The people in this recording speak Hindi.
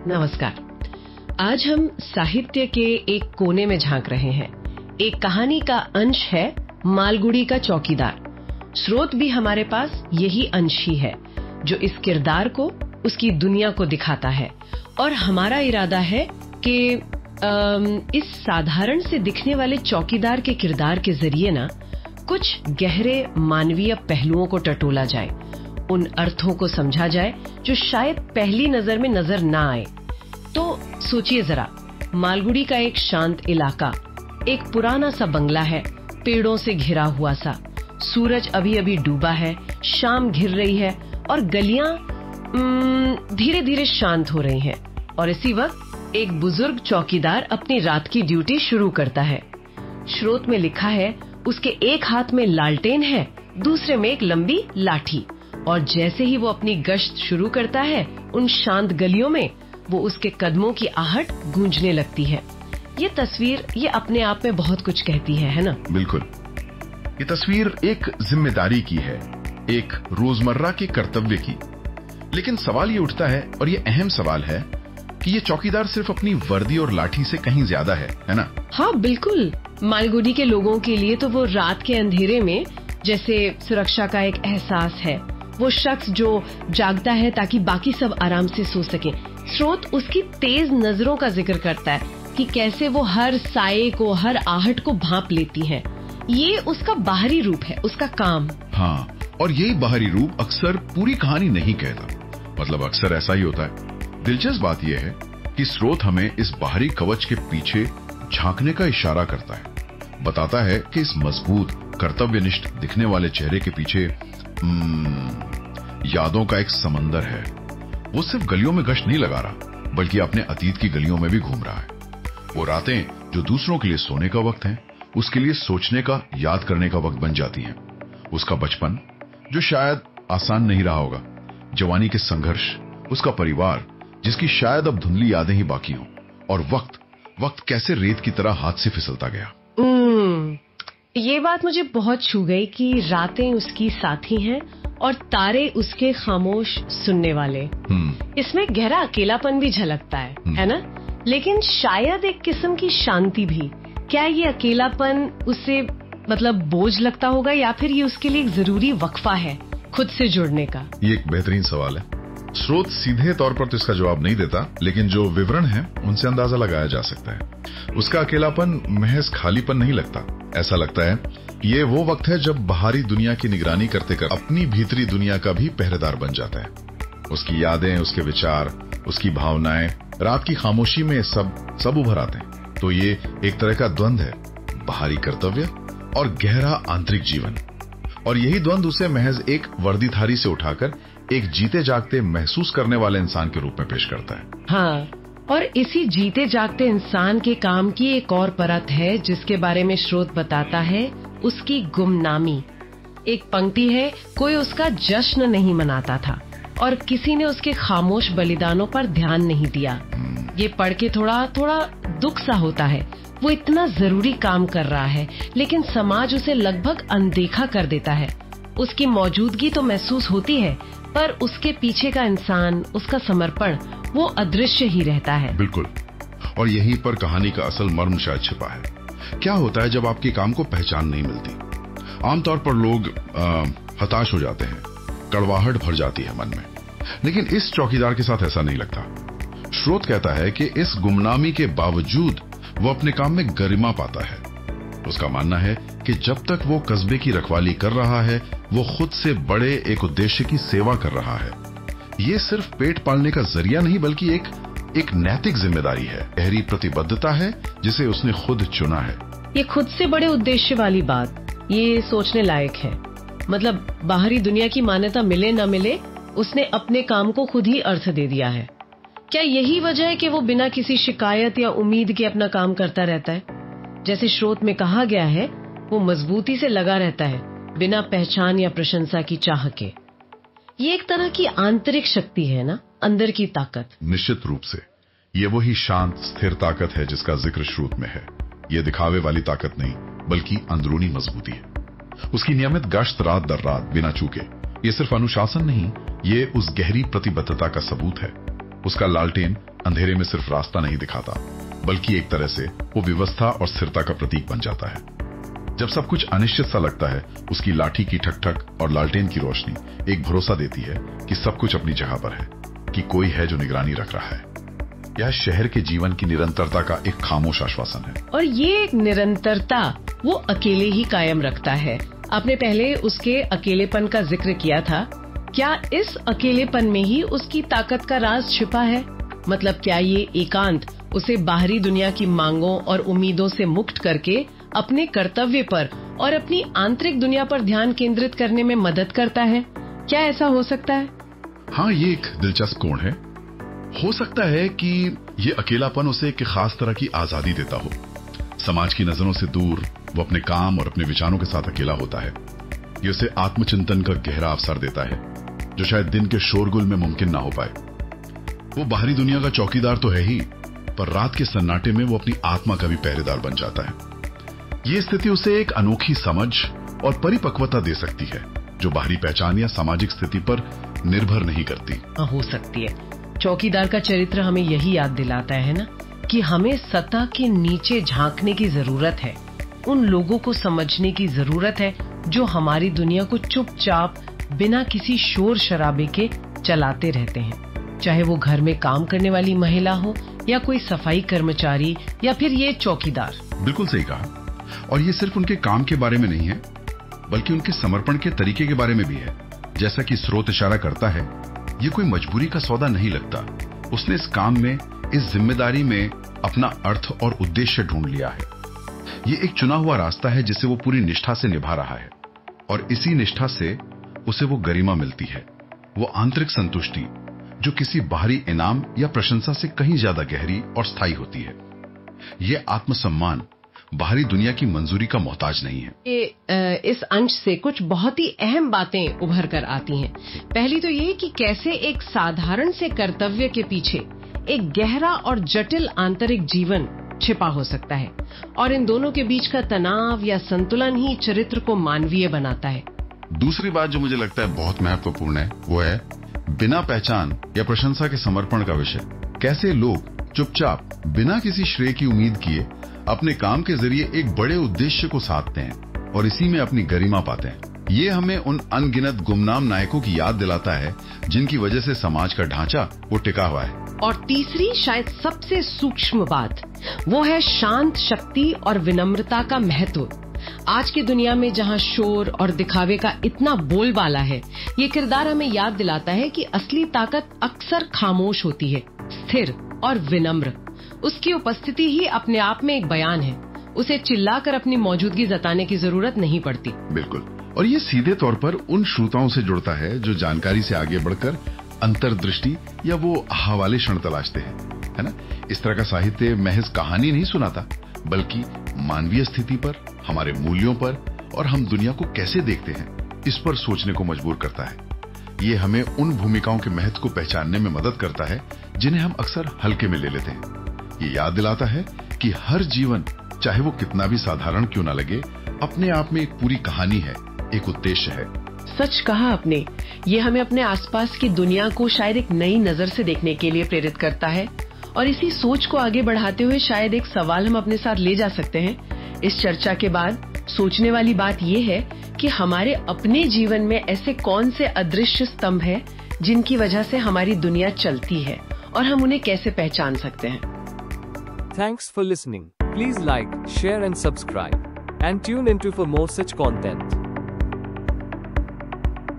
नमस्कार। आज हम साहित्य के एक कोने में झांक रहे हैं। एक कहानी का अंश है मालगुडी का चौकीदार। स्रोत भी हमारे पास यही अंश ही है जो इस किरदार को, उसकी दुनिया को दिखाता है। और हमारा इरादा है कि इस साधारण से दिखने वाले चौकीदार के किरदार के जरिए ना कुछ गहरे मानवीय पहलुओं को टटोला जाए, उन अर्थों को समझा जाए जो शायद पहली नजर में नजर ना आए। तो सोचिए जरा, मालगुडी का एक शांत इलाका, एक पुराना सा बंगला है, पेड़ों से घिरा हुआ सा। सूरज अभी अभी डूबा है, शाम घिर रही है और गलियां धीरे धीरे शांत हो रही हैं। और इसी वक्त एक बुजुर्ग चौकीदार अपनी रात की ड्यूटी शुरू करता है। स्रोत में लिखा है उसके एक हाथ में लालटेन है, दूसरे में एक लंबी लाठी। और जैसे ही वो अपनी गश्त शुरू करता है, उन शांत गलियों में वो उसके कदमों की आहट गूंजने लगती है। ये तस्वीर ये अपने आप में बहुत कुछ कहती है ना? बिल्कुल। ये तस्वीर एक जिम्मेदारी की है, एक रोजमर्रा के कर्तव्य की। लेकिन सवाल ये उठता है, और ये अहम सवाल है, कि ये चौकीदार सिर्फ अपनी वर्दी और लाठी से कहीं ज्यादा है ना? हाँ बिल्कुल। मालगुडी के लोगों के लिए तो वो रात के अंधेरे में जैसे सुरक्षा का एक एहसास है। वो शख्स जो जागता है ताकि बाकी सब आराम से सो सके। स्रोत उसकी तेज नजरों का जिक्र करता है कि कैसे वो हर साये को, हर आहट को भांप लेती है। ये उसका बाहरी रूप है, उसका काम। हाँ, और यही बाहरी रूप अक्सर पूरी कहानी नहीं कहता। मतलब अक्सर ऐसा ही होता है। दिलचस्प बात यह है कि स्रोत हमें इस बाहरी कवच के पीछे झांकने का इशारा करता है। बताता है कि इस मजबूत, कर्तव्यनिष्ठ दिखने वाले चेहरे के पीछे यादों का एक समंदर है। वो सिर्फ गलियों में गश्त नहीं लगा रहा, बल्कि अपने अतीत की गलियों में भी घूम रहा है। वो रातें जो दूसरों के लिए सोने का वक्त है, उसके लिए सोचने का, याद करने का वक्त बन जाती हैं। उसका बचपन जो शायद आसान नहीं रहा होगा, जवानी के संघर्ष, उसका परिवार जिसकी शायद अब धुंधली यादें ही बाकी हों, और वक्त कैसे रेत की तरह हाथ से फिसलता गया। ये बात मुझे बहुत छू गई कि रातें उसकी साथी हैं और तारे उसके खामोश सुनने वाले। इसमें गहरा अकेलापन भी झलकता है ना? लेकिन शायद एक किस्म की शांति भी। क्या ये अकेलापन उसे मतलब बोझ लगता होगा, या फिर ये उसके लिए एक जरूरी वक्फा है खुद से जुड़ने का? ये एक बेहतरीन सवाल है। स्रोत सीधे तौर पर तो इसका जवाब नहीं देता, लेकिन जो विवरण है उनसे अंदाजा लगाया जा सकता है। उसका अकेलापन महज खालीपन नहीं लगता। ऐसा लगता है ये वो वक्त है जब बाहरी दुनिया की निगरानी करते कर अपनी भीतरी दुनिया का भी पहरेदार बन जाता है। उसकी यादें, उसके विचार, उसकी भावनाएं रात की खामोशी में सब उभर आते हैं। तो ये एक तरह का द्वंद है, बाहरी कर्तव्य और गहरा आंतरिक जीवन। और यही द्वंद उसे महज एक वर्दीधारी से उठाकर एक जीते जागते, महसूस करने वाले इंसान के रूप में पेश करता है। हाँ, और इसी जीते जागते इंसान के काम की एक और परत है जिसके बारे में स्रोत बताता है, उसकी गुमनामी। एक पंक्ति है, कोई उसका जश्न नहीं मनाता था और किसी ने उसके खामोश बलिदानों पर ध्यान नहीं दिया। ये पढ़ के थोड़ा दुख सा होता है। वो इतना जरूरी काम कर रहा है, लेकिन समाज उसे लगभग अनदेखा कर देता है। उसकी मौजूदगी तो महसूस होती है, पर उसके पीछे का इंसान, उसका समर्पण, वो अदृश्य ही रहता है। बिल्कुल। और यहीं पर कहानी का असल मर्म शायद छिपा है। क्या होता है जब आपके काम को पहचान नहीं मिलती? आमतौर पर लोग हताश हो जाते हैं, कड़वाहट भर जाती है मन में। लेकिन इस चौकीदार के साथ ऐसा नहीं लगता। स्रोत कहता है कि इस गुमनामी के बावजूद वो अपने काम में गरिमा पाता है। उसका मानना है कि जब तक वो कस्बे की रखवाली कर रहा है, वो खुद से बड़े एक उद्देश्य की सेवा कर रहा है। ये सिर्फ पेट पालने का जरिया नहीं, बल्कि एक नैतिक जिम्मेदारी है, गहरी प्रतिबद्धता है जिसे उसने खुद चुना है। ये खुद से बड़े उद्देश्य वाली बात, ये सोचने लायक है। मतलब बाहरी दुनिया की मान्यता मिले न मिले, उसने अपने काम को खुद ही अर्थ दे दिया है। क्या यही वजह है कि वो बिना किसी शिकायत या उम्मीद के अपना काम करता रहता है? जैसे स्रोत में कहा गया है, वो मजबूती से लगा रहता है, बिना पहचान या प्रशंसा की चाह के। ये एक तरह की आंतरिक शक्ति है ना, अंदर की ताकत। निश्चित रूप से ये वही शांत, स्थिर ताकत है जिसका जिक्र स्रोत में है। ये दिखावे वाली ताकत नहीं, बल्कि अंदरूनी मजबूती है। उसकी नियमित गश्त रात दर रात बिना चूके, ये सिर्फ अनुशासन नहीं, ये उस गहरी प्रतिबद्धता का सबूत है। उसका लालटेन अंधेरे में सिर्फ रास्ता नहीं दिखाता, बल्कि एक तरह से वो व्यवस्था और स्थिरता का प्रतीक बन जाता है। जब सब कुछ अनिश्चित सा लगता है, उसकी लाठी की ठक ठक और लालटेन की रोशनी एक भरोसा देती है कि सब कुछ अपनी जगह पर है, कि कोई है जो निगरानी रख रहा है। यह शहर के जीवन की निरंतरता का एक खामोश आश्वासन है। और ये एक निरंतरता वो अकेले ही कायम रखता है। आपने पहले उसके अकेलेपन का जिक्र किया था। क्या इस अकेलेपन में ही उसकी ताकत का राज छिपा है? मतलब क्या ये एकांत उसे बाहरी दुनिया की मांगों और उम्मीदों से मुक्त करके अपने कर्तव्य पर और अपनी आंतरिक दुनिया पर ध्यान केंद्रित करने में मदद करता है? क्या ऐसा हो सकता है? हाँ, ये एक दिलचस्प कोण है। हो सकता है कि ये अकेलापन उसे एक खास तरह की आजादी देता हो। समाज की नजरों से दूर वो अपने काम और अपने विचारों के साथ अकेला होता है। ये उसे आत्मचिंतन का गहरा अवसर देता है, जो शायद दिन के शोरगुल में मुमकिन ना हो पाए। वो बाहरी दुनिया का चौकीदार तो है ही, पर रात के सन्नाटे में वो अपनी आत्मा का भी पहरेदार बन जाता है। ये स्थिति उसे एक अनोखी समझ और परिपक्वता दे सकती है, जो बाहरी पहचान या सामाजिक स्थिति पर निर्भर नहीं करती। हो सकती है। चौकीदार का चरित्र हमें यही याद दिलाता है ना, कि हमें सतह के नीचे झांकने की जरूरत है। उन लोगों को समझने की जरूरत है जो हमारी दुनिया को चुपचाप बिना किसी शोर शराबे के चलाते रहते हैं। चाहे वो घर में काम करने वाली महिला हो या कोई सफाई कर्मचारी या फिर ये चौकीदार। बिल्कुल सही कहा। और ये सिर्फ उनके काम के बारे में नहीं है, बल्कि उनके समर्पण के तरीके के बारे में भी है। जैसा कि स्रोत इशारा करता है, ये कोई मजबूरी का सौदा नहीं लगता। उसने इस काम में, इस जिम्मेदारी में अपना अर्थ और उद्देश्य ढूंढ लिया है। ये एक चुना हुआ रास्ता है जिसे वो पूरी निष्ठा से निभा रहा है, और इसी निष्ठा से उसे वो गरिमा मिलती है, वो आंतरिक संतुष्टि जो किसी बाहरी इनाम या प्रशंसा से कहीं ज्यादा गहरी और स्थायी होती है। ये आत्मसम्मान बाहरी दुनिया की मंजूरी का मोहताज नहीं है। इस अंश से कुछ बहुत ही अहम बातें उभर कर आती हैं। पहली तो ये कि कैसे एक साधारण से कर्तव्य के पीछे एक गहरा और जटिल आंतरिक जीवन छिपा हो सकता है, और इन दोनों के बीच का तनाव या संतुलन ही चरित्र को मानवीय बनाता है। दूसरी बात जो मुझे लगता है बहुत महत्वपूर्ण है, वो है बिना पहचान या प्रशंसा के समर्पण का विषय। कैसे लोग चुपचाप बिना किसी श्रेय की उम्मीद किए अपने काम के जरिए एक बड़े उद्देश्य को साधते हैं और इसी में अपनी गरिमा पाते हैं। ये हमें उन अनगिनत गुमनाम नायकों की याद दिलाता है जिनकी वजह से समाज का ढांचा वो टिका हुआ है। और तीसरी, शायद सबसे सूक्ष्म बात, वो है शांत शक्ति और विनम्रता का महत्व। आज की दुनिया में जहां शोर और दिखावे का इतना बोलबाला है, ये किरदार हमें याद दिलाता है कि असली ताकत अक्सर खामोश होती है, स्थिर और विनम्र। उसकी उपस्थिति ही अपने आप में एक बयान है। उसे चिल्लाकर अपनी मौजूदगी जताने की जरूरत नहीं पड़ती। बिल्कुल। और ये सीधे तौर पर उन श्रोताओं से जुड़ता है जो जानकारी से आगे बढ़कर अंतर्दृष्टि या वो हवाले क्षण तलाशते हैं, है ना। इस तरह का साहित्य महज कहानी नहीं सुनाता, बल्कि मानवीय स्थिति पर, हमारे मूल्यों पर और हम दुनिया को कैसे देखते हैं, इस पर सोचने को मजबूर करता है। ये हमें उन भूमिकाओं के महत्व को पहचानने में मदद करता है जिन्हें हम अक्सर हल्के में ले लेते हैं। ये याद दिलाता है कि हर जीवन, चाहे वो कितना भी साधारण क्यों ना लगे, अपने आप में एक पूरी कहानी है, एक उद्देश्य है। सच कहा आपने। ये हमें अपने आसपास की दुनिया को शायद एक नई नजर से देखने के लिए प्रेरित करता है। और इसी सोच को आगे बढ़ाते हुए शायद एक सवाल हम अपने साथ ले जा सकते हैं। इस चर्चा के बाद सोचने वाली बात यह है कि हमारे अपने जीवन में ऐसे कौन से अदृश्य स्तंभ हैं जिनकी वजह से हमारी दुनिया चलती है, और हम उन्हें कैसे पहचान सकते हैं। Thanks for listening. Please like, share and subscribe. And tune into for more such content.